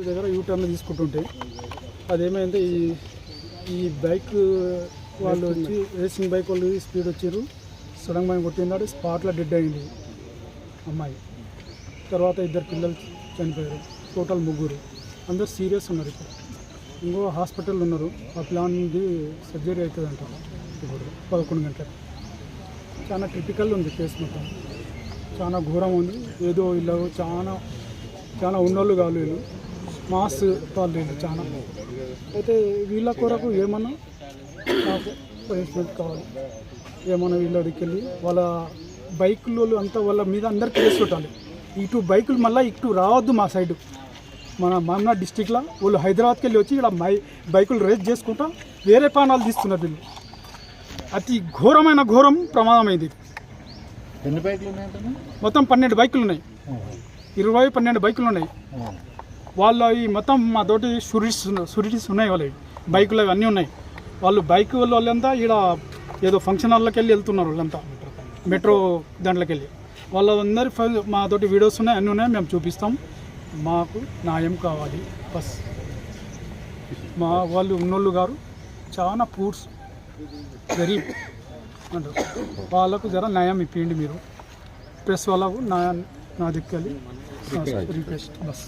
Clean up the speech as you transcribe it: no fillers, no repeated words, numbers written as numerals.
దగ్గర యూటర్న్ తీసుకుంటుంటే అదేమైంది, ఈ బైక్ వాళ్ళు వచ్చి రేసింగ్ బైక్ వాళ్ళు స్పీడ్ వచ్చారు, సడన్గా మనం కొట్టినాడు, స్పాట్లో డెడ్ అయింది అమ్మాయి. తర్వాత 2 పిల్లలు చనిపోయారు, టోటల్ 3. అందరు సీరియస్ ఉన్నారు. ఇప్పుడు ఇంకో హాస్పిటల్ ఉన్నారు. ఆ ప్లాన్ది సర్జరీ అవుతుంది అంట ఇప్పుడు 11 గంటలకు. చాలా క్రిటికల్ ఉంది కేసు మొత్తం, చాలా ఘోరం ఉంది. ఏదో ఇలా చాలా ఉన్నోళ్ళు కాదు వీళ్ళు, మాస్ వాళ్ళు వీళ్ళు చాలా. అయితే వీళ్ళ కొరకు ఏమన్నా నాకు పనిష్మెంట్ కావాలి, ఏమన్నా వీళ్ళ దగ్గరికి వెళ్ళి వాళ్ళ బైకులు అంతా వాళ్ళ మీద అందరికీ కేసు పెట్టాలి. ఇటు బైకులు మళ్ళీ ఇటు రావద్దు మా సైడు. మన మామనాడ్ డిస్టిక్లో వాళ్ళు హైదరాబాద్కి వెళ్ళి వచ్చి ఇక్కడ బైకులు రేస్ చేసుకుంటా వేరే ప్రాణాలు తీస్తున్నారు వీళ్ళు. అతి ఘోరమైన ప్రమాదమైంది. ఎన్ని బైకులు ఉన్నాయి? మొత్తం 12 బైకులు ఉన్నాయి, 12 బైకులు ఉన్నాయి. వాళ్ళ ఈ మొత్తం మా తోటి షూరిటీస్ ఉన్నాయి, వాళ్ళవి బైకులు అన్నీ ఉన్నాయి. వాళ్ళు బైక్ వాళ్ళంతా ఇక్కడ ఏదో ఫంక్షన్ హాల్లోకి వెళ్ళి వెళ్తున్నారు. వాళ్ళంతా మెట్రో దాంట్లోకి వెళ్ళి వాళ్ళందరి మా తోటి వీడియోస్ ఉన్నాయి, అన్నీ ఉన్నాయి, మేము చూపిస్తాం. మాకు న్యాయం కావాలి బస్. మా వాళ్ళు ఉన్నోళ్ళు గారు చాలా పూర్స్ గరీబ్ అంటారు, వాళ్ళకు జర న్యాయం ఇప్పిండి మీరు. ప్రెస్ వాళ్ళకు నా దిక్కెళ్ళి రిక్వెస్ట్ బస్.